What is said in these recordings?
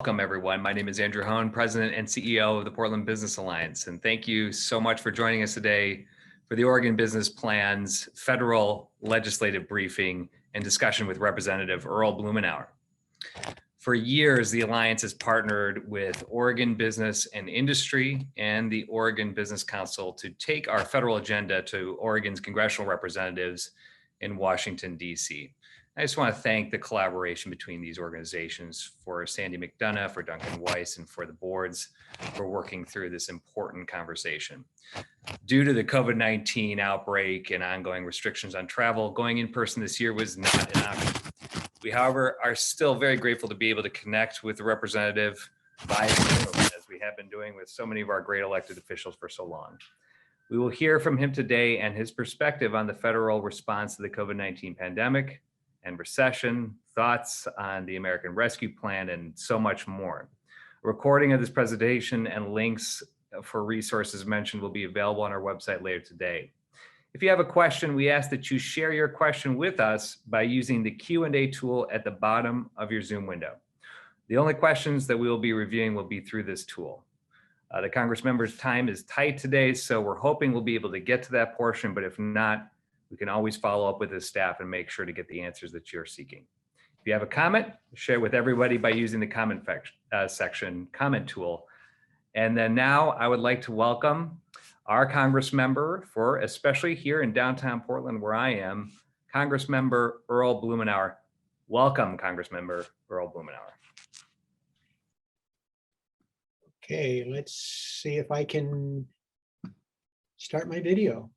Welcome, everyone. My name is Andrew Hone, President and CEO of the Portland Business Alliance. And thank you so much for joining us today for the Oregon Business Plan's federal legislative briefing and discussion with Representative Earl Blumenauer. For years, the Alliance has partnered with Oregon Business and Industry and the Oregon Business Council to take our federal agenda to Oregon's congressional representatives in Washington, D.C. I just want to thank the collaboration between these organizations, for Sandy McDonough, for Duncan Weiss, and for the boards for working through this important conversation. Due to the COVID-19 outbreak and ongoing restrictions on travel, going in person this year was not an option. We, however, are still very grateful to be able to connect with the representative via Zoom, as we have been doing with so many of our great elected officials for so long. We will hear from him today and his perspective on the federal response to the COVID-19 pandemic and recession, thoughts on the American Rescue Plan, and so much more. A recording of this presentation and links for resources mentioned will be available on our website later today. If you have a question, we ask that you share your question with us by using the Q&A tool at the bottom of your Zoom window. The only questions that we will be reviewing will be through this tool. The Congress members' time is tight today, so we're hoping we'll be able to get to that portion, but if not, we can always follow up with the staff and make sure to get the answers that you're seeking. If you have a comment, share it with everybody by using the comment section comment tool. And then now I would like to welcome our Congress member for, especially here in downtown Portland where I am, Congress member Earl Blumenauer. Welcome, Congress member Earl Blumenauer. Okay, let's see if I can start my video.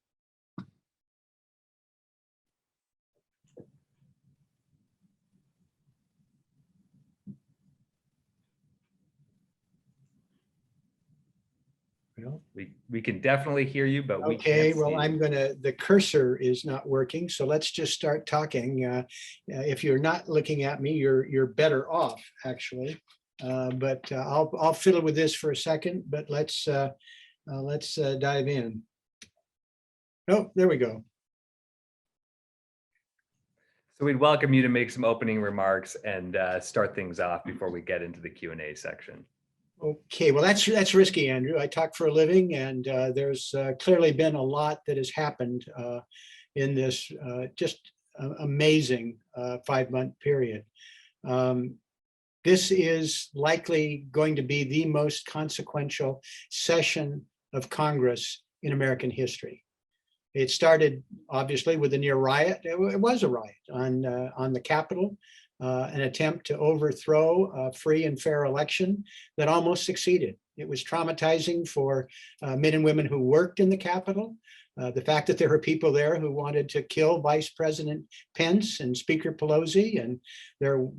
We can definitely hear you, but we okay, can't well, see the cursor is not working, so let's just start talking. If you're not looking at me, you're better off, actually. But I'll fiddle with this for a second, but let's dive in. Oh, there we go. So we'd welcome you to make some opening remarks and start things off before we get into the Q&A section. Okay, well, that's risky, Andrew. I talk for a living, and there's clearly been a lot that has happened in this just amazing 5-month period. This is likely going to be the most consequential session of Congress in American history. It started, obviously, with a near riot. It was a riot on the Capitol. An attempt to overthrow a free and fair election that almost succeeded. It was traumatizing for men and women who worked in the Capitol. The fact that there were people there who wanted to kill Vice President Pence and Speaker Pelosi, and it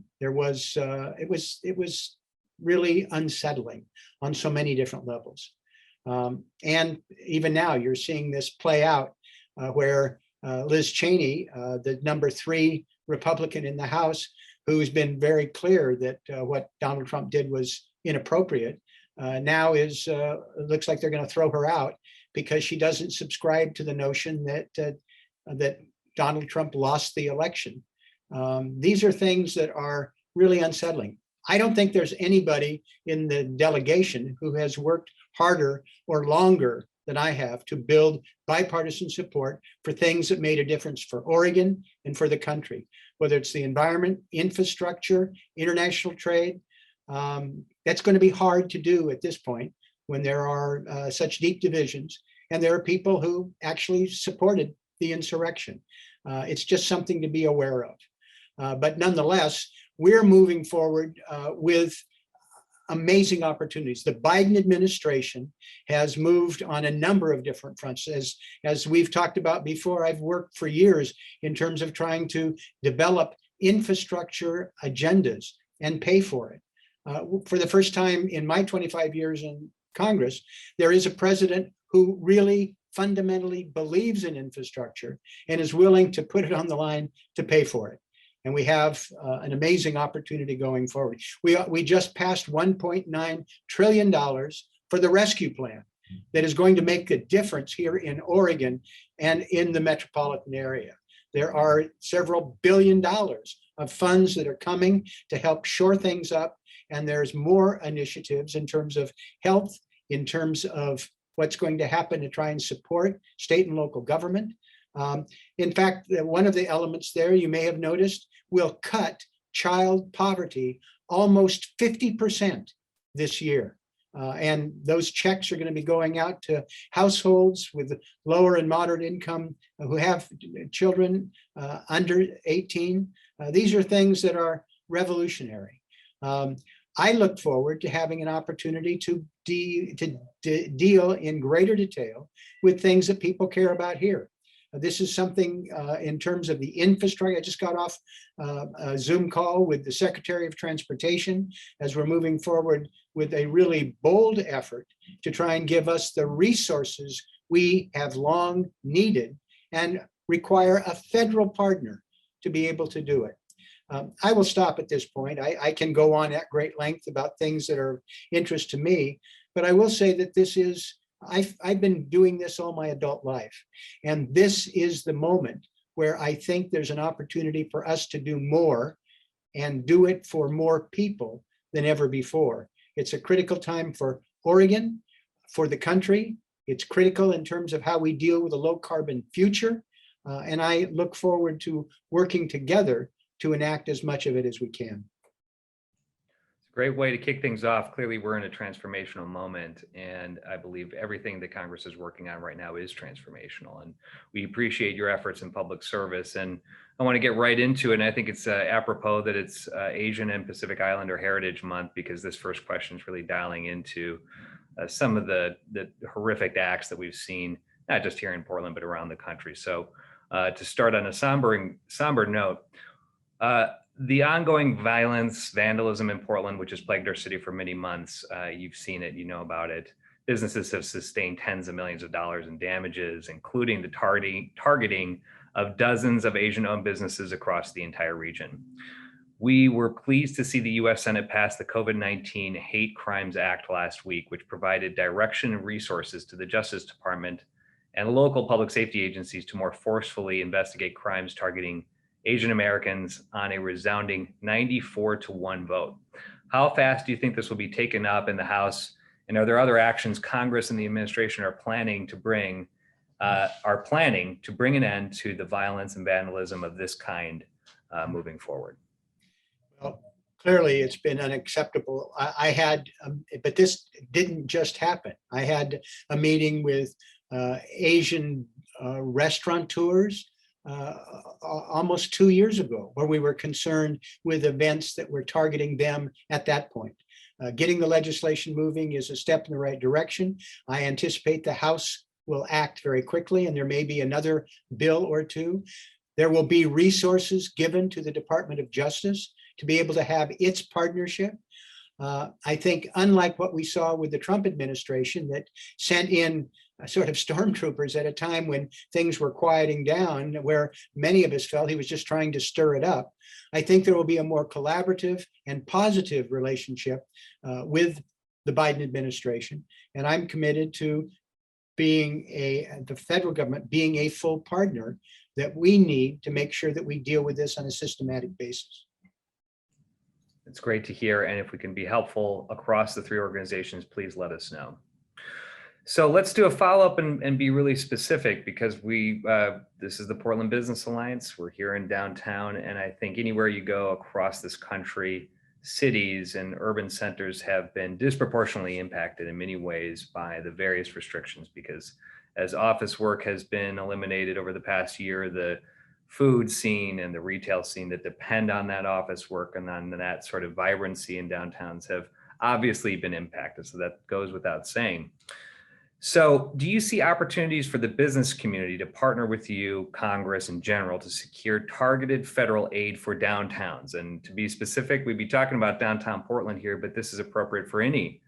was really unsettling on so many different levels. And even now, you're seeing this play out where Liz Cheney, the number 3 Republican in the House, who's been very clear that what Donald Trump did was inappropriate, now looks like they're going to throw her out because she doesn't subscribe to the notion that Donald Trump lost the election. These are things that are really unsettling. I don't think there's anybody in the delegation who has worked harder or longer than I have to build bipartisan support for things that made a difference for Oregon and for the country, whether it's the environment, infrastructure, international trade. That's going to be hard to do at this point when there are such deep divisions, and there are people who actually supported the insurrection. It's just something to be aware of. But nonetheless, we're moving forward with amazing opportunities. The Biden administration has moved on a number of different fronts. As we've talked about before, I've worked for years in terms of trying to develop infrastructure agendas and pay for it. For the first time in my 25 years in Congress, there is a president who really fundamentally believes in infrastructure and is willing to put it on the line to pay for it. And we have an amazing opportunity going forward. We just passed $1.9 trillion for the rescue plan that is going to make a difference here in Oregon and in the metropolitan area. There are several $billion of funds that are coming to help shore things up and there's more initiatives in terms of health, in terms of what's going to happen to try and support state and local government. In fact, one of the elements there you may have noticed will cut child poverty almost 50% this year. And those checks are going to be going out to households with lower and moderate income who have children under 18. These are things that are revolutionary. I look forward to having an opportunity to deal in greater detail with things that people care about here. This is something in terms of the infrastructure. I just got off a Zoom call with the Secretary of Transportation as we're moving forward with a really bold effort to try and give us the resources we have long needed and require a federal partner to be able to do it. I will stop at this point. I can go on at great length about things that are of interest to me, but I will say that this is, I've been doing this all my adult life. And this is the moment where I think there's an opportunity for us to do more and do it for more people than ever before. It's a critical time for Oregon, for the country. It's critical in terms of how we deal with a low carbon future. And I look forward to working together to enact as much of it as we can. Great way to kick things off. Clearly, we're in a transformational moment, and I believe everything that Congress is working on right now is transformational. And we appreciate your efforts in public service. And I want to get right into it. And I think it's apropos that it's Asian and Pacific Islander Heritage Month, because this first question is really dialing into some of the horrific acts that we've seen, not just here in Portland, but around the country. So to start on a somber note, the ongoing violence, vandalism in Portland, which has plagued our city for many months, you've seen it, you know about it. Businesses have sustained tens of millions of dollars in damages, including the targeting of dozens of Asian-owned businesses across the entire region. We were pleased to see the U.S. Senate pass the COVID-19 Hate Crimes Act last week, which provided direction and resources to the Justice Department and local public safety agencies to more forcefully investigate crimes targeting Asian Americans on a resounding 94-1 vote. How fast do you think this will be taken up in the House? And are there other actions Congress and the administration are planning to bring an end to the violence and vandalism of this kind moving forward? Well, clearly it's been unacceptable. I had, but this didn't just happen. I had a meeting with Asian restaurateurs almost 2 years ago, where we were concerned with events that were targeting them at that point. Getting the legislation moving is a step in the right direction. I anticipate the House will act very quickly, and there may be another bill or two. There will be resources given to the Department of Justice to be able to have its partnership. I think, unlike what we saw with the Trump administration that sent in sort of stormtroopers at a time when things were quieting down, where many of us felt he was just trying to stir it up, I think there will be a more collaborative and positive relationship with the Biden administration. And I'm committed to being the federal government being a full partner that we need to make sure that we deal with this on a systematic basis. It's great to hear. And if we can be helpful across the three organizations, please let us know. So let's do a follow-up and be really specific, because this is the Portland Business Alliance. We're here in downtown, and I think anywhere you go across this country, cities and urban centers have been disproportionately impacted in many ways by the various restrictions, because as office work has been eliminated over the past year, the food scene and the retail scene that depend on that office work and on that sort of vibrancy in downtowns have obviously been impacted. So that goes without saying. So do you see opportunities for the business community to partner with you, Congress in general, to secure targeted federal aid for downtowns? And to be specific, we'd be talking about downtown Portland here, but this is appropriate for any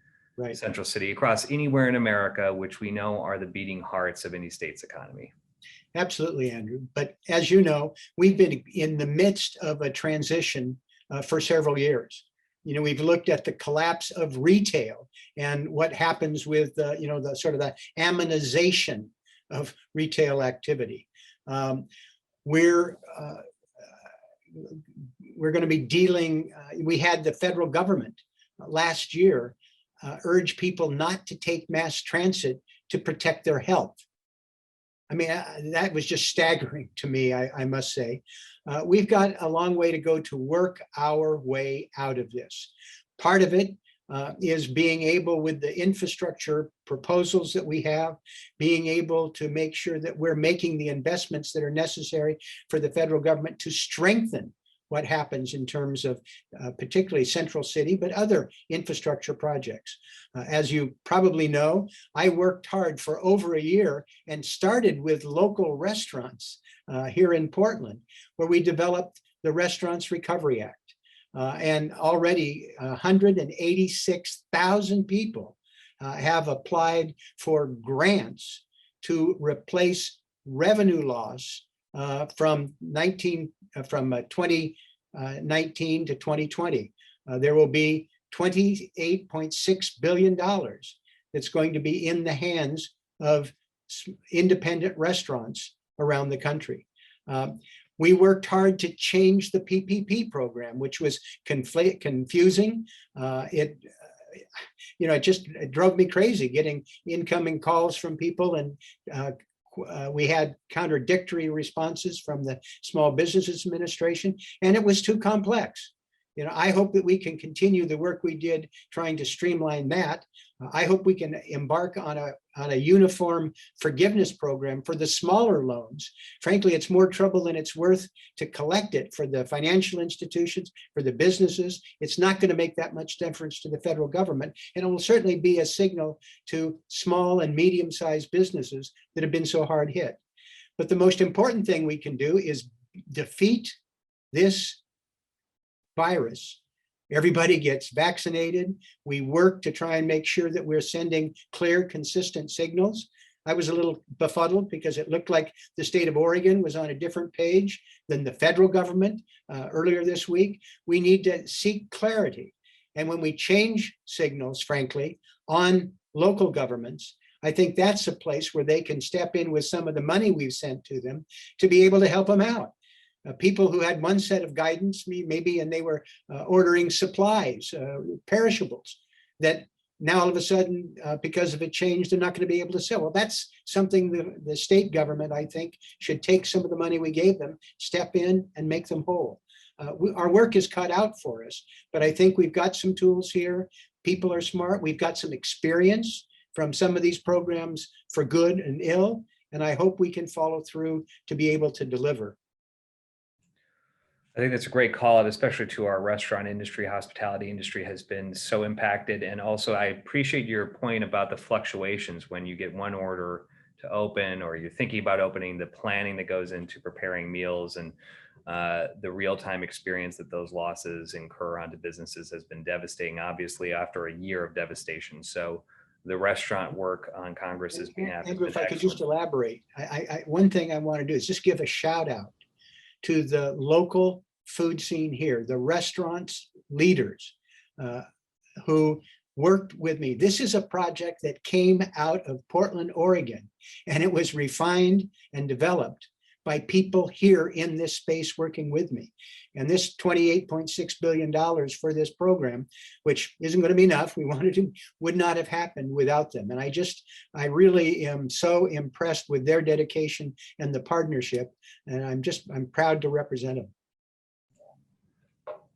central city across anywhere in America, which we know are the beating hearts of any state's economy. Absolutely, Andrew. But as you know, we've been in the midst of a transition for several years. You know, we've looked at the collapse of retail and what happens with the sort of the ammonization of retail activity. We're going to be dealing. We had the federal government last year urged people not to take mass transit to protect their health. I mean, that was just staggering to me, I must say. We've got a long way to go to work our way out of this. Part of it is being able, with the infrastructure proposals that we have, being able to make sure that we're making the investments that are necessary for the federal government to strengthen what happens in terms of particularly Central City, but other infrastructure projects. As you probably know, I worked hard for over a year and started with local restaurants here in Portland, where we developed the Restaurants Recovery Act. And already 186,000 people have applied for grants to replace revenue loss from 2019 to 2020. There will be $28.6 billion that's going to be in the hands of independent restaurants around the country. We worked hard to change the PPP program, which was confusing. It just drove me crazy getting incoming calls from people, and we had contradictory responses from the Small Business Administration, and it was too complex. I hope that we can continue the work we did trying to streamline that. I hope we can embark on a uniform forgiveness program for the smaller loans. Frankly, it's more trouble than it's worth to collect it for the financial institutions, for the businesses. It's not going to make that much difference to the federal government, and it will certainly be a signal to small and medium-sized businesses that have been so hard hit. But the most important thing we can do is defeat this virus. Everybody gets vaccinated. We work to try and make sure that we're sending clear, consistent signals. I was a little befuddled because it looked like the state of Oregon was on a different page than the federal government earlier this week. We need to seek clarity. And when we change signals, frankly, on local governments, I think that's a place where they can step in with some of the money we've sent to them to be able to help them out. People who had one set of guidance, maybe, and they were ordering supplies, perishables, that now all of a sudden, because of a change, they're not going to be able to sell. Well, that's something the state government, I think, should take some of the money we gave them, step in and make them whole. Our work is cut out for us, but I think we've got some tools here. People are smart. We've got some experience from some of these programs for good and ill, and I hope we can follow through to be able to deliver. I think that's a great call out, especially to our restaurant industry. Hospitality industry has been so impacted. And also, I appreciate your point about the fluctuations when you get one order to open, or you're thinking about opening, the planning that goes into preparing meals, and the real-time experience that those losses incur onto businesses has been devastating, obviously, after a year of devastation. So the restaurant work on Congress is being happened. Andrew, if I could just elaborate, one thing I want to do is just give a shout out to the local food scene here, the restaurants leaders who worked with me. This is a project that came out of Portland, Oregon, and it was refined and developed by people here in this space working with me. And this $28.6 billion for this program, which isn't going to be enough, we wanted to, would not have happened without them. And I really am so impressed with their dedication and the partnership. And I'm proud to represent them.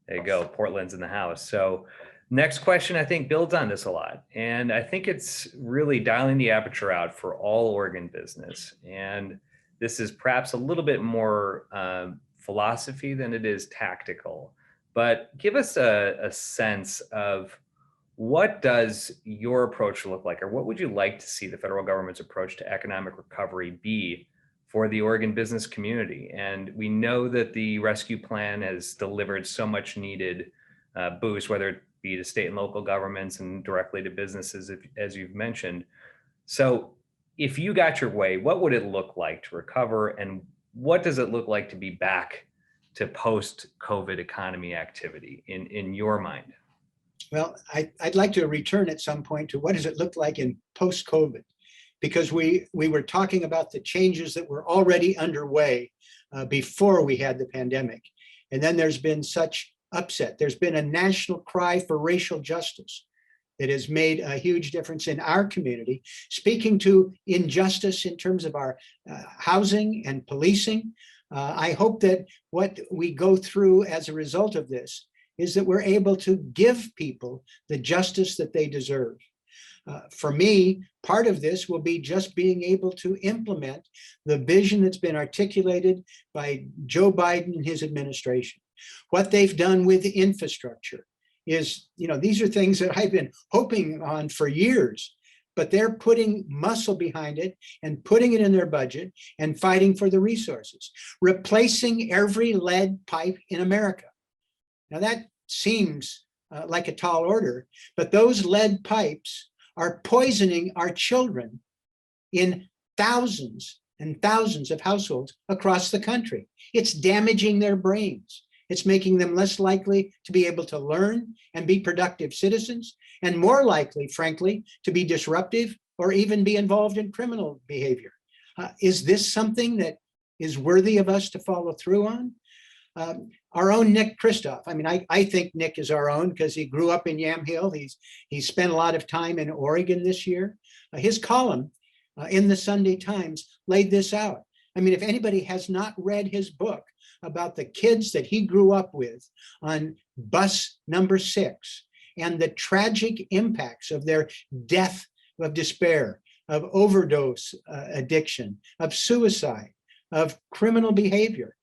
There you go, Portland's in the house. So next question, I think, builds on this a lot. And I think it's really dialing the aperture out for all Oregon business. And this is perhaps a little bit more philosophy than it is tactical. But give us a sense of, what does your approach look like, or what would you like to see the federal government's approach to economic recovery be for the Oregon business community? And we know that the rescue plan has delivered so much needed boost, whether it be to state and local governments and directly to businesses, as you've mentioned. So if you got your way, what would it look like to recover? And what does it look like to be back to post-COVID economy activity in your mind? Well, I'd like to return at some point to what does it look like in post-COVID? Because we were talking about the changes that were already underway before we had the pandemic. And then there's been such upset. There's been a national cry for racial justice that has made a huge difference in our community, speaking to injustice in terms of our housing and policing. I hope that what we go through as a result of this is that we're able to give people the justice that they deserve. For me, part of this will be just being able to implement the vision that's been articulated by Joe Biden and his administration. What they've done with infrastructure is, these are things that I've been hoping on for years, but they're putting muscle behind it and putting it in their budget and fighting for the resources, replacing every lead pipe in America. Now that seems like a tall order, but those lead pipes are poisoning our children in thousands and thousands of households across the country. It's damaging their brains. It's making them less likely to be able to learn and be productive citizens, and more likely, frankly, to be disruptive or even be involved in criminal behavior. Is this something that is worthy of us to follow through on? Our own Nick Kristof. I mean, I think Nick is our own because he grew up in Yamhill. He's spent a lot of time in Oregon this year. His column in the Sunday Times laid this out. I mean, if anybody has not read his book about the kids that he grew up with on bus number 6 and the tragic impacts of their death of despair, of overdose addiction, of suicide, of criminal behavior.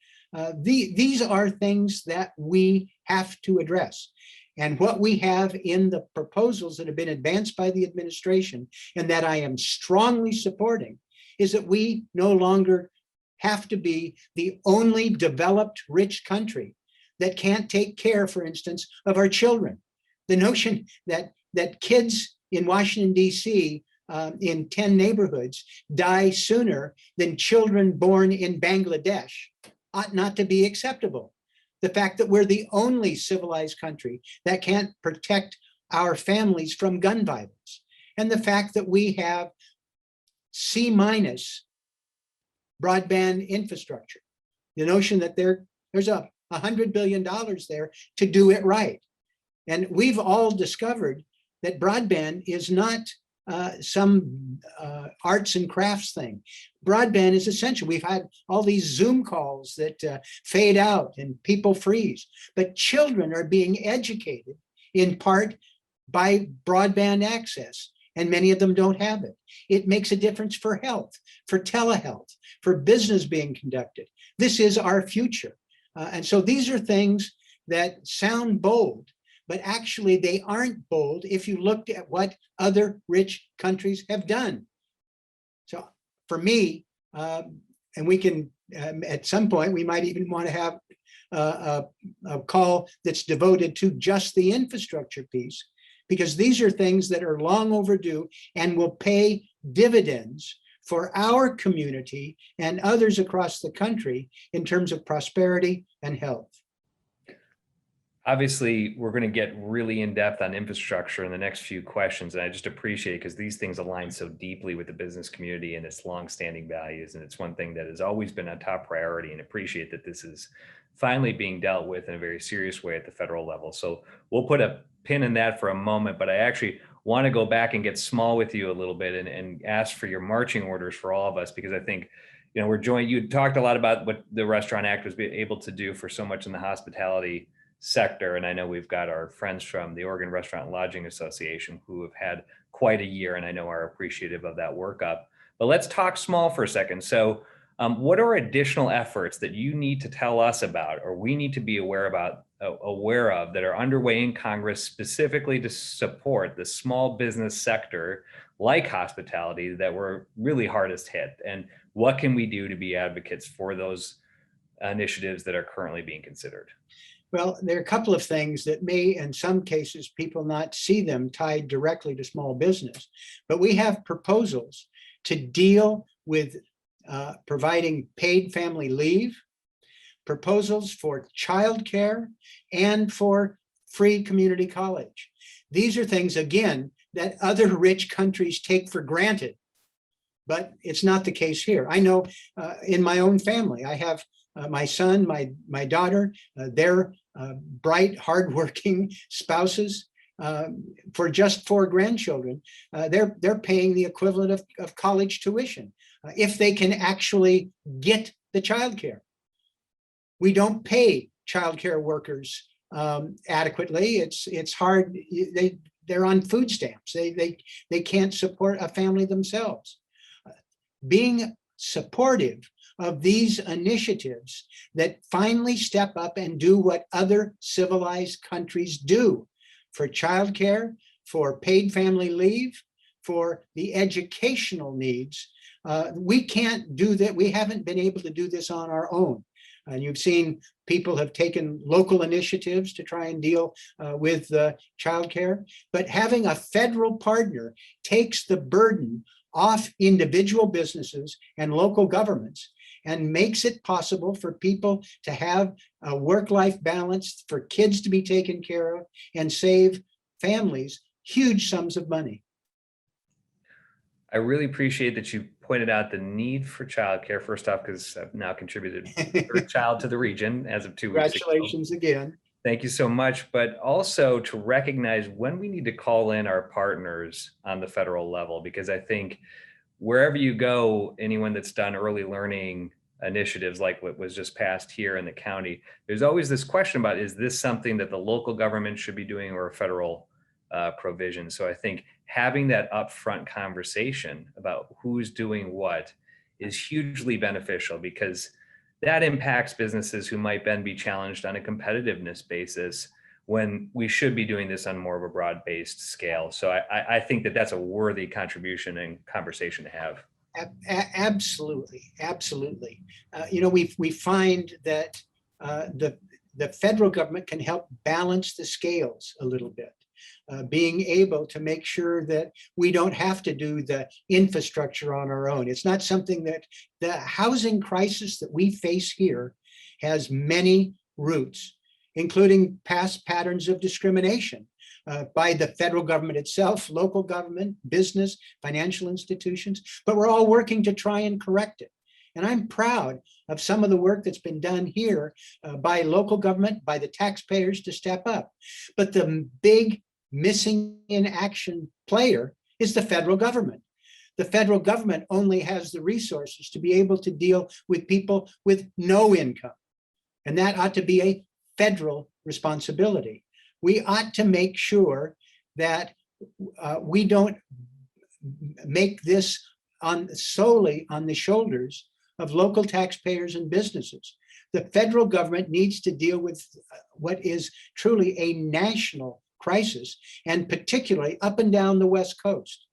These are things that we have to address. And what we have in the proposals that have been advanced by the administration and that I am strongly supporting is that we no longer have to be the only developed rich country that can't take care, for instance, of our children. The notion that kids in Washington, D.C. In 10 neighborhoods die sooner than children born in Bangladesh ought not to be acceptable. The fact that we're the only civilized country that can't protect our families from gun violence, and the fact that we have C- broadband infrastructure, the notion that there's $100 billion there to do it right. And we've all discovered that broadband is not some arts and crafts thing. Broadband is essential. We've had all these Zoom calls that fade out and people freeze, but children are being educated in part by broadband access, and many of them don't have it. It makes a difference for health, for telehealth, for business being conducted. This is our future. And so these are things that sound bold, but actually they aren't bold if you looked at what other rich countries have done. So for me, and we can, at some point, we might even want to have a call that's devoted to just the infrastructure piece, because these are things that are long overdue and will pay dividends for our community and others across the country in terms of prosperity and health. Obviously, we're going to get really in depth on infrastructure in the next few questions. And I just appreciate it because these things align so deeply with the business community and its longstanding values. And it's one thing that has always been a top priority, and appreciate that this is finally being dealt with in a very serious way at the federal level. So we'll put a pin in that for a moment, but I actually want to go back and get small with you a little bit and ask for your marching orders for all of us, because I think, we're joined. You talked a lot about what the Restaurant Act was able to do for so much in the hospitality sector. And I know we've got our friends from the Oregon Restaurant and Lodging Association who have had quite a year, and I know are appreciative of that workup. But let's talk small for a second. So what are additional efforts that you need to tell us about, or we need to be aware of that are underway in Congress specifically to support the small business sector like hospitality that were really hardest hit? And what can we do to be advocates for those initiatives that are currently being considered? Well, there are a couple of things that may, in some cases, people not see them tied directly to small business, but we have proposals to deal with providing paid family leave, proposals for childcare, and for free community college. These are things, again, that other rich countries take for granted, but it's not the case here. I know in my own family, I have my son, my daughter, they're bright, hardworking spouses for just 4 grandchildren, they're paying the equivalent of college tuition if they can actually get the childcare. We don't pay childcare workers adequately. It's hard. They're on food stamps. They can't support a family themselves. Being supportive of these initiatives that finally step up and do what other civilized countries do for childcare, for paid family leave, for the educational needs. We can't do that. We haven't been able to do this on our own. And you've seen people have taken local initiatives to try and deal with childcare, but having a federal partner takes the burden off individual businesses and local governments and makes it possible for people to have a work-life balance, for kids to be taken care of, and save families huge sums of money. I really appreciate that you pointed out the need for childcare, first off, because I've now contributed a third child to the region as of 2 weeks ago. Congratulations again. Thank you so much, but also to recognize when we need to call in our partners on the federal level, because I think wherever you go, anyone that's done early learning initiatives like what was just passed here in the county, there's always this question about, is this something that the local government should be doing or a federal provision? So I think having that upfront conversation about who's doing what is hugely beneficial, because that impacts businesses who might then be challenged on a competitiveness basis when we should be doing this on more of a broad-based scale. So I think that that's a worthy contribution and conversation to have. Absolutely, absolutely. We find that the federal government can help balance the scales a little bit. Being able to make sure that we don't have to do the infrastructure on our own. It's not something that the housing crisis that we face here has many roots, including past patterns of discrimination by the federal government itself, local government, business, financial institutions, but we're all working to try and correct it. And I'm proud of some of the work that's been done here by local government, by the taxpayers to step up. But the big missing in action player is the federal government. The federal government only has the resources to be able to deal with people with no income. And that ought to be a federal responsibility. We ought to make sure that we don't make this solely on the shoulders of local taxpayers and businesses. The federal government needs to deal with what is truly a national crisis, and particularly up and down the West Coast.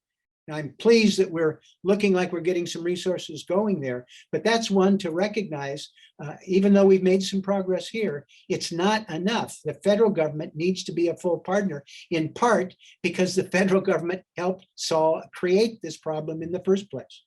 Now, I'm pleased that we're looking like we're getting some resources going there, but that's one to recognize, even though we've made some progress here, it's not enough. The federal government needs to be a full partner, in part because the federal government helped create this problem in the first place.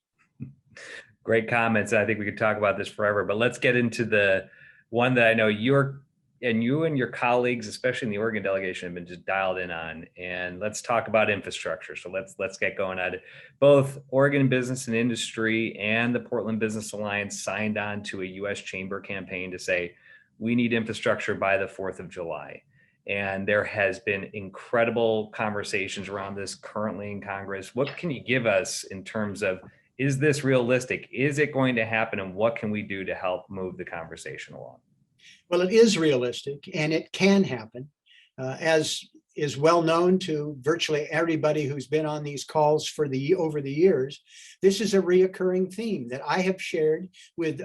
Great comments. I think we could talk about this forever, but let's get into the one that I know you and your colleagues, especially in the Oregon delegation, have been just dialed in on. And let's talk about infrastructure. So let's get going at it. Both Oregon Business and Industry and the Portland Business Alliance signed on to a U.S. Chamber campaign to say, we need infrastructure by the 4th of July. And there has been incredible conversations around this currently in Congress. What can you give us in terms of, is this realistic? Is it going to happen? And what can we do to help move the conversation along? Well, it is realistic and it can happen. As is well known to virtually everybody who's been on these calls over the years, this is a reoccurring theme that I have shared with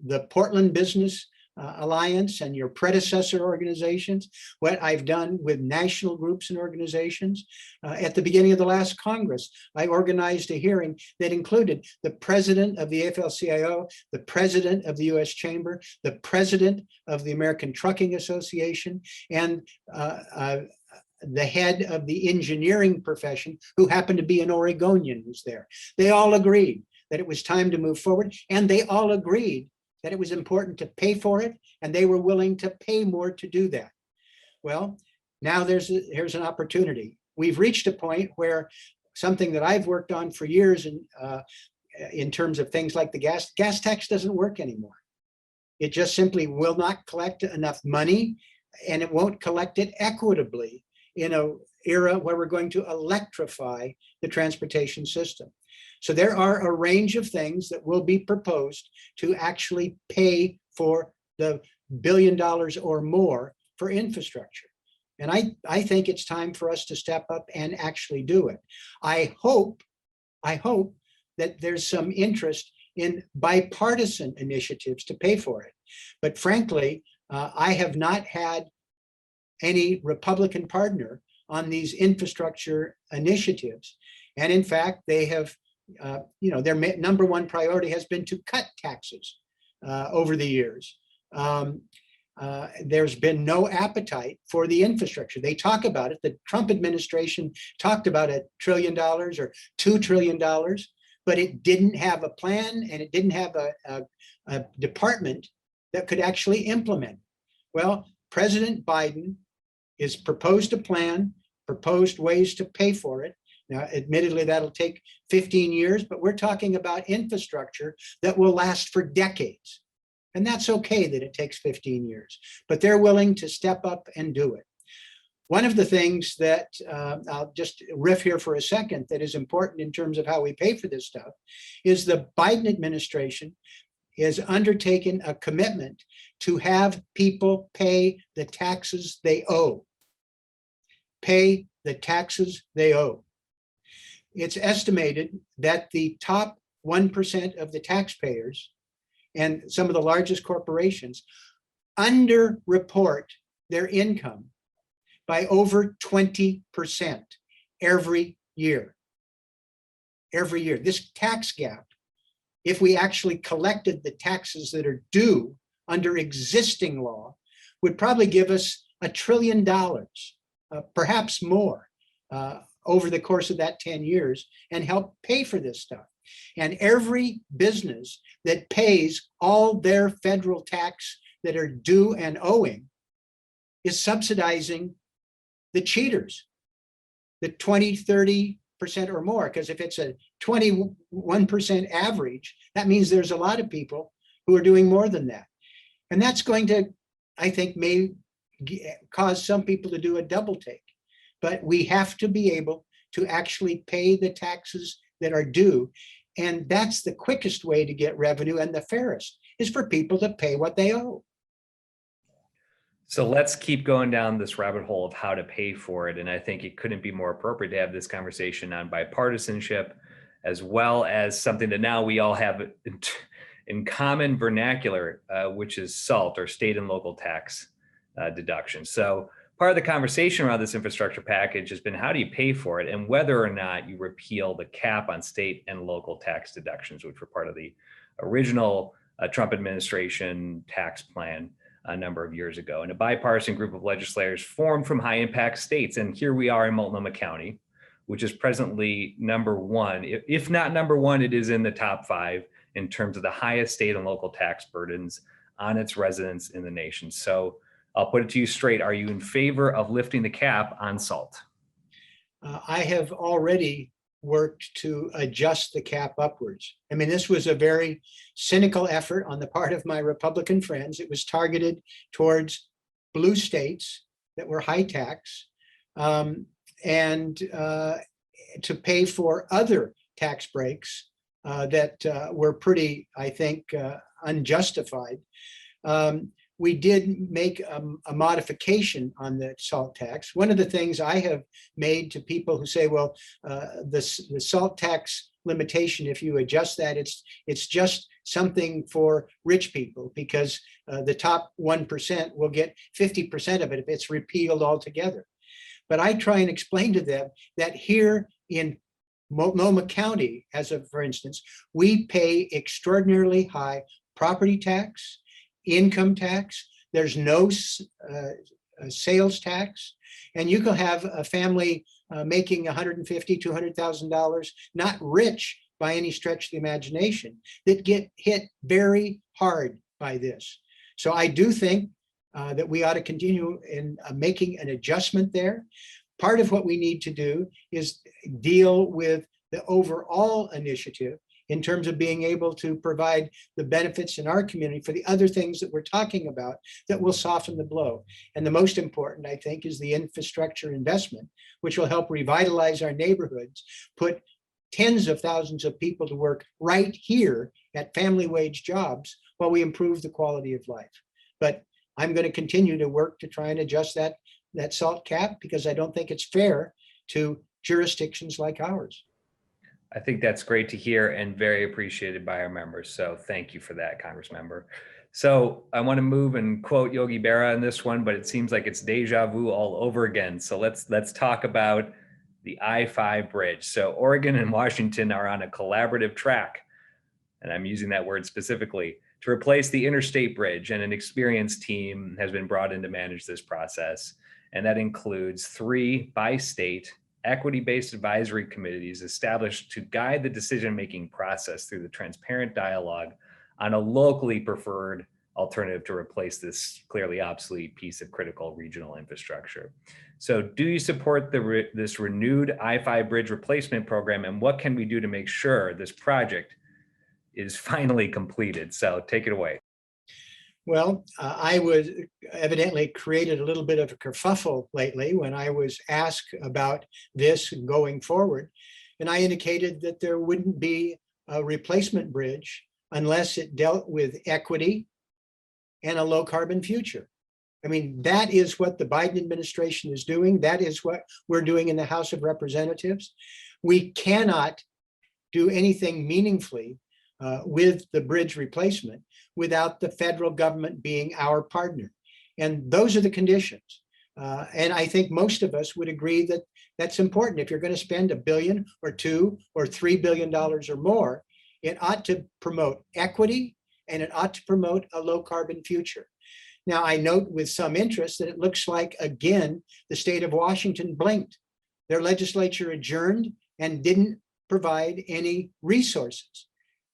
the Portland Business Alliance and your predecessor organizations, what I've done with national groups and organizations. At the beginning of the last Congress, I organized a hearing that included the president of the AFL-CIO, the president of the U.S. Chamber, the president of the American Trucking Association, and the head of the engineering profession, who happened to be an Oregonian, was there. They all agreed that it was time to move forward, and they all agreed that it was important to pay for it, and they were willing to pay more to do that. Well, now here's an opportunity. We've reached a point where something that I've worked on for years in terms of things like the gas tax doesn't work anymore. It just simply will not collect enough money and it won't collect it equitably in an era where we're going to electrify the transportation system. So there are a range of things that will be proposed to actually pay for the $1 billion or more for infrastructure. And I think it's time for us to step up and actually do it. I hope that there's some interest in bipartisan initiatives to pay for it. But frankly, I have not had any Republican partner on these infrastructure initiatives. And in fact, they have, their number one priority has been to cut taxes over the years. There's been no appetite for the infrastructure. They talk about it. The Trump administration talked about $1 trillion or $2 trillion, but it didn't have a plan and it didn't have a department that could actually implement. Well, President Biden has proposed a plan, proposed ways to pay for it. Now, admittedly, that'll take 15 years, but we're talking about infrastructure that will last for decades. And that's okay that it takes 15 years, but they're willing to step up and do it. One of the things that I'll just riff here for a second that is important in terms of how we pay for this stuff is the Biden administration has undertaken a commitment to have people pay the taxes they owe. Pay the taxes they owe. It's estimated that the top 1% of the taxpayers and some of the largest corporations underreport their income by over 20% every year. Every year. This tax gap, if we actually collected the taxes that are due under existing law, would probably give us $1 trillion, perhaps more, over the course of that 10 years and help pay for this stuff. And every business that pays all their federal tax that are due and owing is subsidizing the cheaters, the 20, 30% or more, because if it's a 21% average, that means there's a lot of people who are doing more than that. And that's going to, I think, may cause some people to do a double take. But we have to be able to actually pay the taxes that are due. And that's the quickest way to get revenue, and the fairest is for people to pay what they owe. So let's keep going down this rabbit hole of how to pay for it. And I think it couldn't be more appropriate to have this conversation on bipartisanship, as well as something that now we all have in common vernacular, which is SALT, or state and local tax deduction. So part of the conversation around this infrastructure package has been, how do you pay for it, and whether or not you repeal the cap on state and local tax deductions, which were part of the original Trump administration tax plan a number of years ago. And a bipartisan group of legislators formed from high impact states. And here we are in Multnomah County, which is presently number one. If not number one, it is in the top 5 in terms of the highest state and local tax burdens on its residents in the nation. So I'll put it to you straight. Are you in favor of lifting the cap on SALT? I have already worked to adjust the cap upwards. I mean, this was a very cynical effort on the part of my Republican friends. It was targeted towards blue states that were high tax, and to pay for other tax breaks that were pretty, I think, unjustified. We did make a modification on the SALT tax. One of the things I have made to people who say, well, the SALT tax limitation, if you adjust that, it's just something for rich people, because the top 1% will get 50% of it if it's repealed altogether. But I try and explain to them that here in Multnomah County, for instance, we pay extraordinarily high property tax, income tax. There's no sales tax, and you can have a family making $150,000, $200,000, not rich by any stretch of the imagination, that get hit very hard by this. So I do think that we ought to continue in making an adjustment there. Part of what we need to do is deal with the overall initiative in terms of being able to provide the benefits in our community for the other things that we're talking about that will soften the blow. And the most important, I think, is the infrastructure investment, which will help revitalize our neighborhoods, put tens of thousands of people to work right here at family wage jobs while we improve the quality of life. But I'm going to continue to work to try and adjust that SALT cap, because I don't think it's fair to jurisdictions like ours. I think that's great to hear and very appreciated by our members. So thank you for that, Congressmember. So I want to move and quote Yogi Berra in this one, but it seems like it's deja vu all over again. So let's talk about the I-5 bridge. So Oregon and Washington are on a collaborative track, and I'm using that word specifically, to replace the interstate bridge, and an experienced team has been brought in to manage this process. And that includes 3 bi-state equity-based advisory committees established to guide the decision-making process through the transparent dialogue on a locally preferred alternative to replace this clearly obsolete piece of critical regional infrastructure. So do you support this renewed I-5 bridge replacement program, and what can we do to make sure this project is finally completed? So take it away. Well, I was evidently created a little bit of a kerfuffle lately when I was asked about this going forward. And I indicated that there wouldn't be a replacement bridge unless it dealt with equity and a low carbon future. I mean, that is what the Biden administration is doing. That is what we're doing in the House of Representatives. We cannot do anything meaningfully with the bridge replacement without the federal government being our partner. And those are the conditions. And I think most of us would agree that that's important. If you're going to spend $1 billion or $2 or $3 billion or more, it ought to promote equity and it ought to promote a low carbon future. Now, I note with some interest that it looks like, again, the state of Washington blinked. Their legislature adjourned and didn't provide any resources.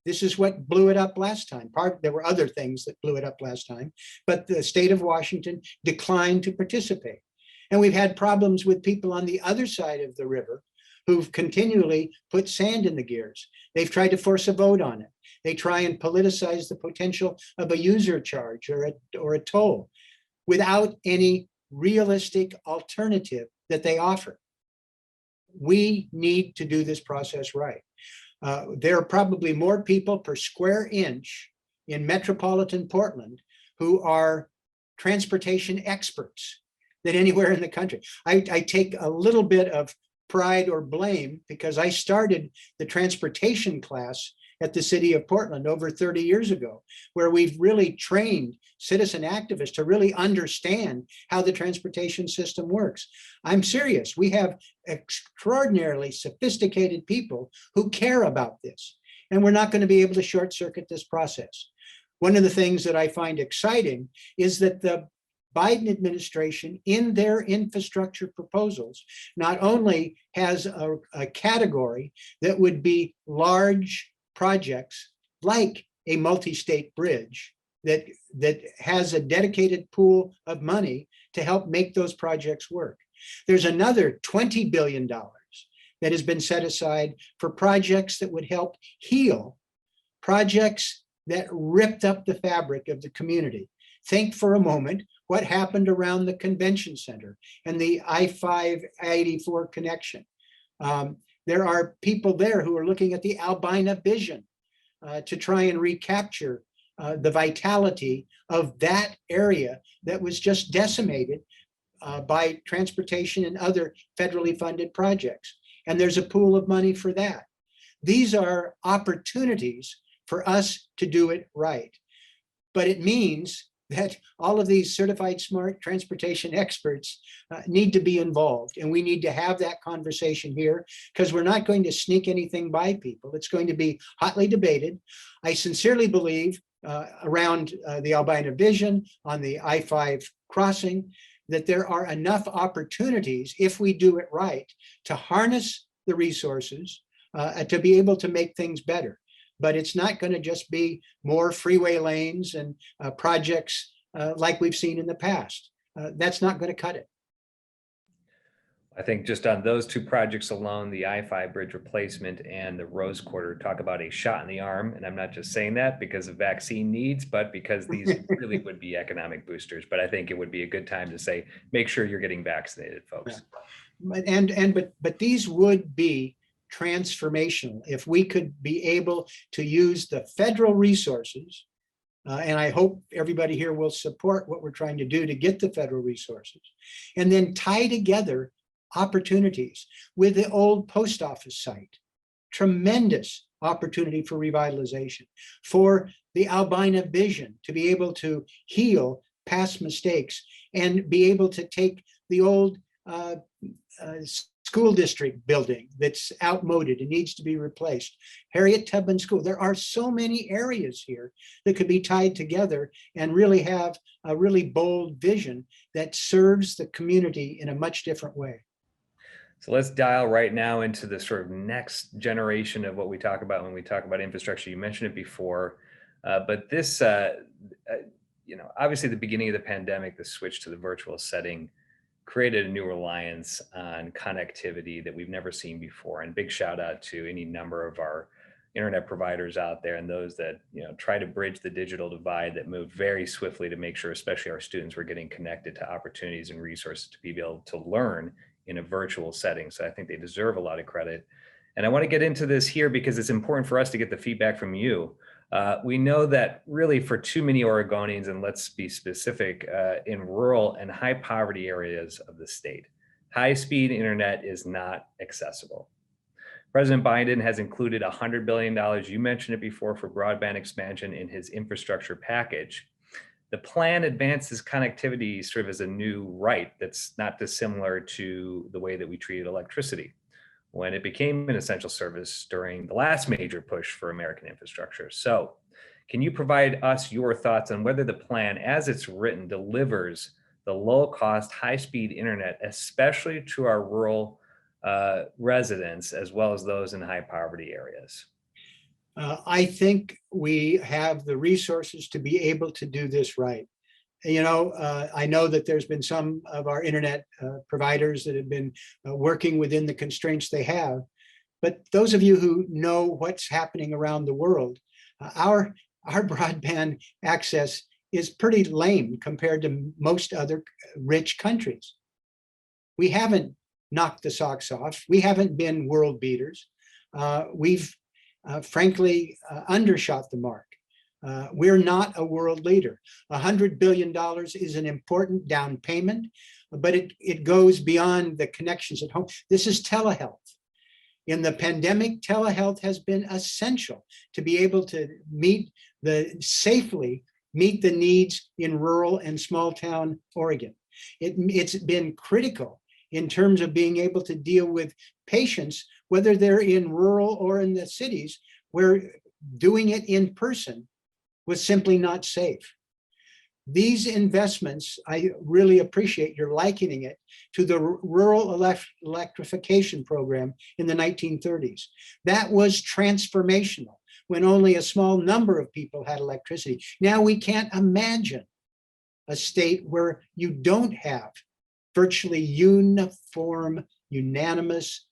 This is what blew it up last time. There were other things that blew it up last time, but the state of Washington declined to participate. And we've had problems with people on the other side of the river who've continually put sand in the gears. They've tried to force a vote on it. They try and politicize the potential of a user charge or a toll without any realistic alternative that they offer. We need to do this process right. There are probably more people per square inch in metropolitan Portland who are transportation experts than anywhere in the country. I take a little bit of pride or blame because I started the transportation class at the city of Portland over 30 years ago, where we've really trained citizen activists to really understand how the transportation system works. I'm serious. We have extraordinarily sophisticated people who care about this, and we're not going to be able to short circuit this process. One of the things that I find exciting is that the Biden administration in their infrastructure proposals not only has a category that would be large projects like a multi-state bridge that has a dedicated pool of money to help make those projects work. There's another $20 billion that has been set aside for projects that would help heal projects that ripped up the fabric of the community. Think for a moment what happened around the convention center and the I-5, I-84 connection. There are people there who are looking at the Albina vision to try and recapture the vitality of that area that was just decimated by transportation and other federally funded projects. And there's a pool of money for that. These are opportunities for us to do it right. But it means that all of these certified smart transportation experts need to be involved. And we need to have that conversation here because we're not going to sneak anything by people. It's going to be hotly debated. I sincerely believe around the Albina vision on the I-5 crossing that there are enough opportunities, if we do it right, to harness the resources to be able to make things better. But it's not going to just be more freeway lanes and projects like we've seen in the past. That's not going to cut it. I think just on those two projects alone, the I-5 bridge replacement and the Rose Quarter, talk about a shot in the arm. And I'm not just saying that because of vaccine needs, but because these really would be economic boosters. But I think it would be a good time to say, make sure you're getting vaccinated, folks. But these would be transformational if we could be able to use the federal resources. And I hope everybody here will support what we're trying to do to get the federal resources, and then tie together opportunities with the old post office site. Tremendous opportunity for revitalization, for the Albina vision to be able to heal past mistakes and be able to take the old school district building that's outmoded and needs to be replaced. Harriet Tubman School. There are so many areas here that could be tied together and really have a really bold vision that serves the community in a much different way. So let's dial right now into the sort of next generation of what we talk about when we talk about infrastructure. You mentioned it before, but this, obviously the beginning of the pandemic, the switch to the virtual setting created a new reliance on connectivity that we've never seen before. And big shout out to any number of our internet providers out there and those that try to bridge the digital divide that moved very swiftly to make sure, especially our students, were getting connected to opportunities and resources to be able to learn in a virtual setting. So I think they deserve a lot of credit. And I want to get into this here because it's important for us to get the feedback from you. We know that really for too many Oregonians, and let's be specific, in rural and high poverty areas of the state, high-speed internet is not accessible. President Biden has included $100 billion, you mentioned it before, for broadband expansion in his infrastructure package. The plan advances connectivity sort of as a new right that's not dissimilar to the way that we treated electricity when it became an essential service during the last major push for American infrastructure. So can you provide us your thoughts on whether the plan as it's written delivers the low-cost, high-speed internet, especially to our rural residents, as well as those in high poverty areas? I think we have the resources to be able to do this right. I know that there's been some of our internet providers that have been working within the constraints they have. But those of you who know what's happening around the world, our broadband access is pretty lame compared to most other rich countries. We haven't knocked the socks off. We haven't been world beaters. We've frankly undershot the mark. We're not a world leader. $100 billion is an important down payment, but it goes beyond the connections at home. This is telehealth. In the pandemic, telehealth has been essential to be able to safely meet the needs in rural and small town Oregon. It's been critical in terms of being able to deal with patients, whether they're in rural or in the cities, where doing it in person was simply not safe. These investments, I really appreciate your likening it to the rural electrification program in the 1930s. That was transformational when only a small number of people had electricity. Now we can't imagine a state where you don't have virtually uniform, unanimous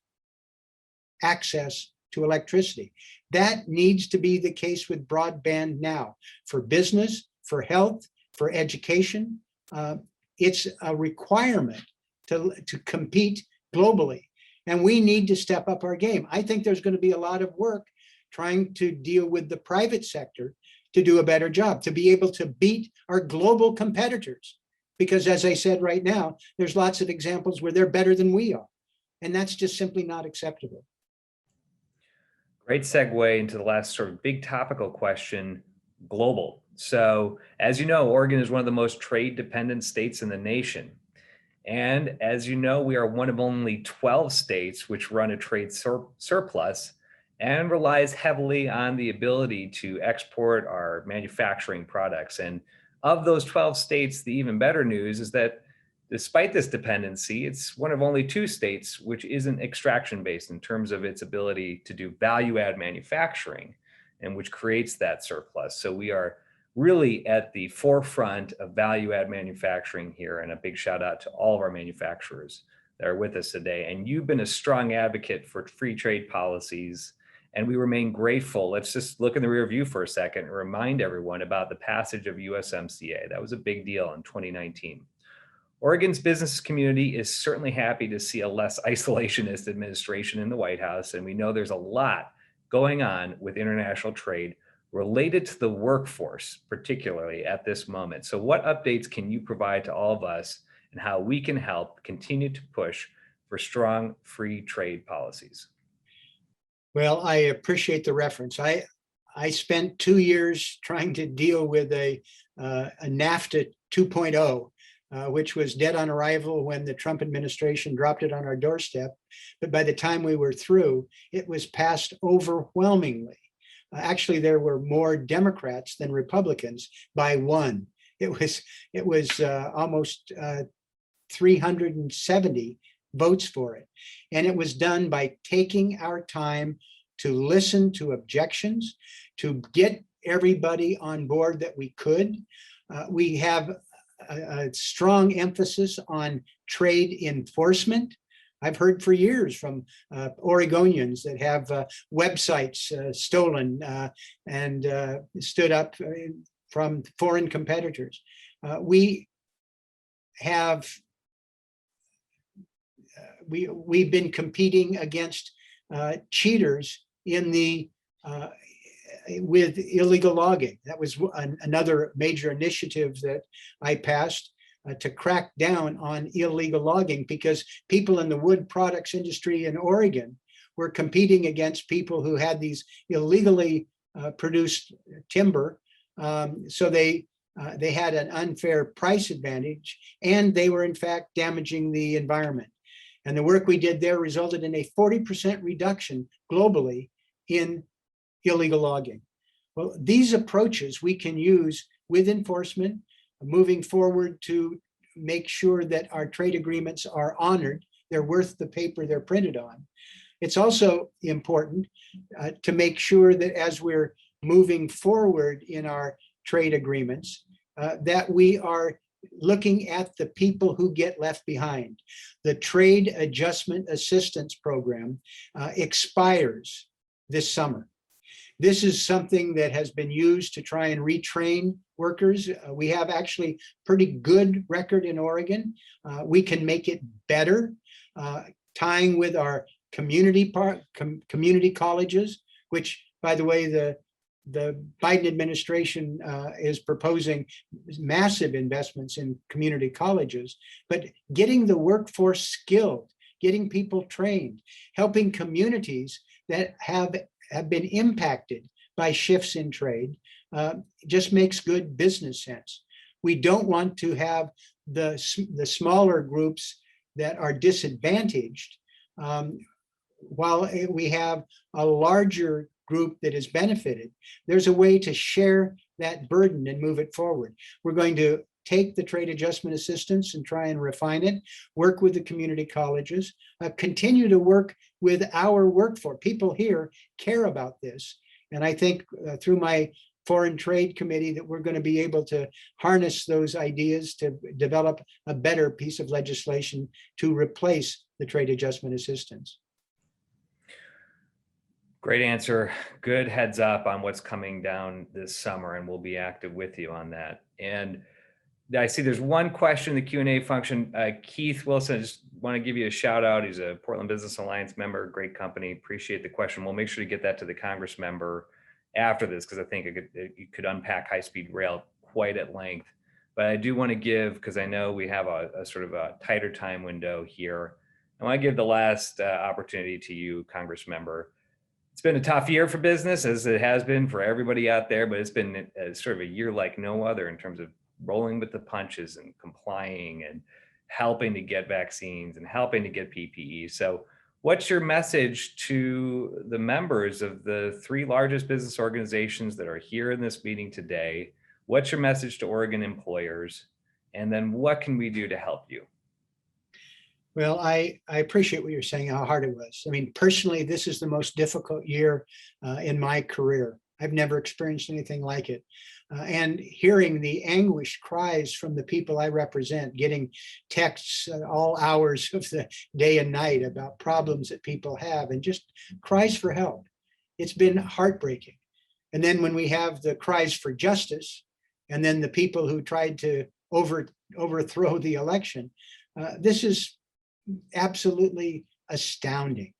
access to electricity. That needs to be the case with broadband now, for business, for health, for education. It's a requirement to compete globally. And we need to step up our game. I think there's going to be a lot of work trying to deal with the private sector to do a better job, to be able to beat our global competitors. Because as I said right now, there's lots of examples where they're better than we are. And that's just simply not acceptable. Great segue into the last sort of big topical question, global. So as you know, Oregon is one of the most trade dependent states in the nation. And as you know, we are one of only 12 states which run a trade surplus and relies heavily on the ability to export our manufacturing products. And of those 12 states, the even better news is that despite this dependency, it's one of only 2 states which isn't extraction based in terms of its ability to do value add manufacturing, and which creates that surplus. So we are really at the forefront of value add manufacturing here, and a big shout out to all of our manufacturers that are with us today. And you've been a strong advocate for free trade policies, and we remain grateful. Let's just look in the rear view for a second and remind everyone about the passage of USMCA. That was a big deal in 2019. Oregon's business community is certainly happy to see a less isolationist administration in the White House, and we know there's a lot going on with international trade related to the workforce, particularly at this moment. So what updates can you provide to all of us and how we can help continue to push for strong free trade policies? Well, I appreciate the reference. I spent 2 years trying to deal with a NAFTA 2.0, which was dead on arrival when the Trump administration dropped it on our doorstep. But by the time we were through, it was passed overwhelmingly. Actually, there were more Democrats than Republicans by one. It was almost 370 votes for it. And it was done by taking our time to listen to objections, to get everybody on board that we could. We have a strong emphasis on trade enforcement. I've heard for years from Oregonians that have websites stolen and stood up from foreign competitors. We've been competing against cheaters in the with illegal logging. That was another major initiative that I passed to crack down on illegal logging, because people in the wood products industry in Oregon were competing against people who had these illegally produced timber. So they had an unfair price advantage, and they were in fact damaging the environment. And the work we did there resulted in a 40% reduction globally in illegal logging. Well, these approaches we can use with enforcement, moving forward to make sure that our trade agreements are honored. They're worth the paper they're printed on. It's also important to make sure that as we're moving forward in our trade agreements, that we are looking at the people who get left behind. The Trade Adjustment Assistance Program expires this summer. This is something that has been used to try and retrain workers. We have actually pretty good record in Oregon. We can make it better, tying with our community colleges, which, by the way, the Biden administration is proposing massive investments in community colleges, but getting the workforce skilled, getting people trained, helping communities that have been impacted by shifts in trade just makes good business sense. We don't want to have the smaller groups that are disadvantaged while we have a larger group that is benefited. There's a way to share that burden and move it forward. We're going to take the trade adjustment assistance and try and refine it, work with the community colleges, continue to work with our workforce. People here care about this. And I think through my Foreign Trade Committee that we're going to be able to harness those ideas to develop a better piece of legislation to replace the trade adjustment assistance. Great answer. Good heads up on what's coming down this summer, and we'll be active with you on that. And I see there's one question in the Q&A function. Keith Wilson, I just want to give you a shout out. He's a Portland Business Alliance member, great company. Appreciate the question. We'll make sure to get that to the Congress member after this, because I think it could unpack high-speed rail quite at length. But I do want to give, because I know we have a sort of a tighter time window here, I want to give the last opportunity to you, Congress member. It's been a tough year for business, as it has been for everybody out there, but it's been sort of a year like no other in terms of rolling with the punches and complying and helping to get vaccines and helping to get PPE. So what's your message to the members of the 3 largest business organizations that are here in this meeting today? What's your message to Oregon employers? And then what can we do to help you? Well, I appreciate what you're saying, how hard it was. I mean, personally, this is the most difficult year in my career. I've never experienced anything like it. And hearing the anguish cries from the people I represent, getting texts at all hours of the day and night about problems that people have and just cries for help. It's been heartbreaking. And then when we have the cries for justice, and then the people who tried to overthrow the election, this is absolutely astounding.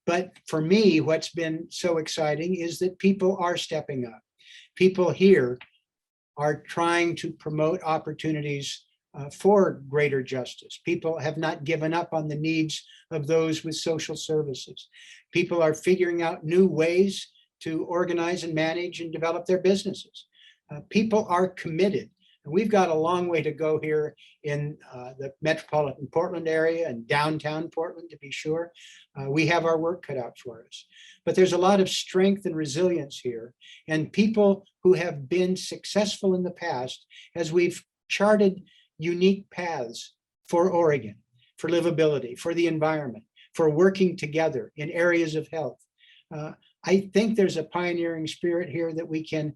But for me, what's been so exciting is that people are stepping up. People here are trying to promote opportunities for greater justice. People have not given up on the needs of those with social services. People are figuring out new ways to organize and manage and develop their businesses. People are committed. And we've got a long way to go here in the metropolitan Portland area and downtown Portland, to be sure. We have our work cut out for us. But there's a lot of strength and resilience here. And people who have been successful in the past, as we've charted unique paths for Oregon, for livability, for the environment, for working together in areas of health. I think there's a pioneering spirit here that we can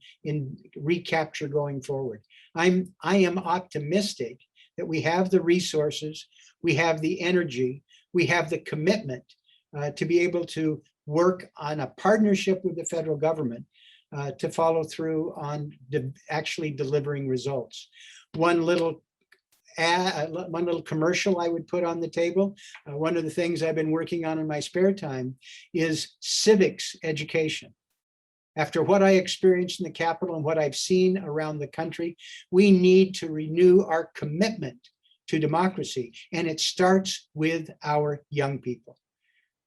recapture going forward. I am optimistic that we have the resources, we have the energy, we have the commitment to be able to work on a partnership with the federal government to follow through on actually delivering results. One little commercial I would put on the table. One of the things I've been working on in my spare time is civics education. After what I experienced in the Capitol and what I've seen around the country, we need to renew our commitment to democracy, and it starts with our young people.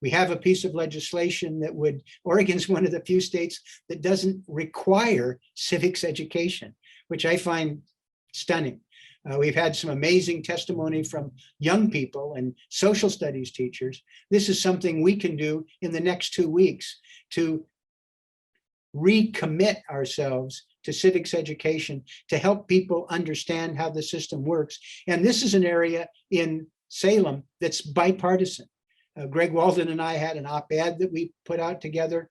We have a piece of legislation that Oregon's one of the few states that doesn't require civics education, which I find stunning. We've had some amazing testimony from young people and social studies teachers. This is something we can do in the next 2 weeks to recommit ourselves to civics education to help people understand how the system works. And this is an area in Salem that's bipartisan. Greg Walden and I had an op-ed that we put out together.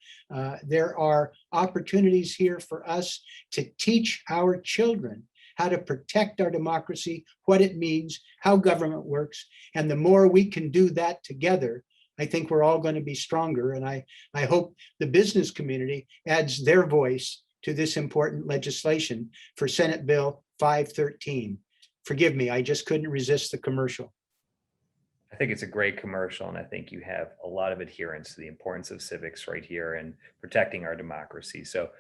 There are opportunities here for us to teach our children how to protect our democracy, what it means, how government works. And the more we can do that together, I think we're all going to be stronger. And I hope the business community adds their voice to this important legislation for Senate Bill 513. Forgive me, I just couldn't resist the commercial. I think it's a great commercial, and I think you have a lot of adherence to the importance of civics right here and protecting our democracy. So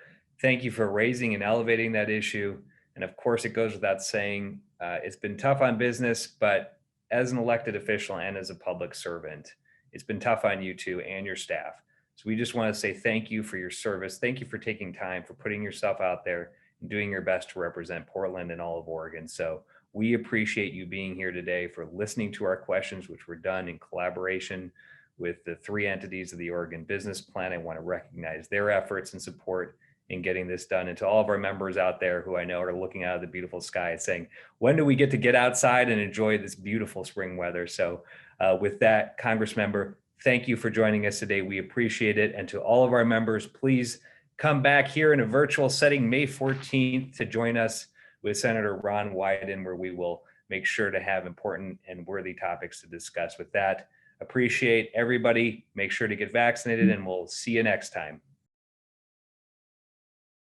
thank you for raising and elevating that issue. And of course, it goes without saying, it's been tough on business, but as an elected official and as a public servant, it's been tough on you too and your staff. So we just want to say thank you for your service. Thank you for taking time, for putting yourself out there and doing your best to represent Portland and all of Oregon. So we appreciate you being here today, for listening to our questions, which were done in collaboration with the 3 entities of the Oregon Business Plan. I want to recognize their efforts and support in getting this done. And to all of our members out there who I know are looking out of the beautiful sky saying, when do we get outside and enjoy this beautiful spring weather? So with that, Congress member, thank you for joining us today. We appreciate it. And to all of our members, please come back here in a virtual setting May 14th to join us with Senator Ron Wyden, where we will make sure to have important and worthy topics to discuss. With that, appreciate everybody. Make sure to get vaccinated, and we'll see you next time.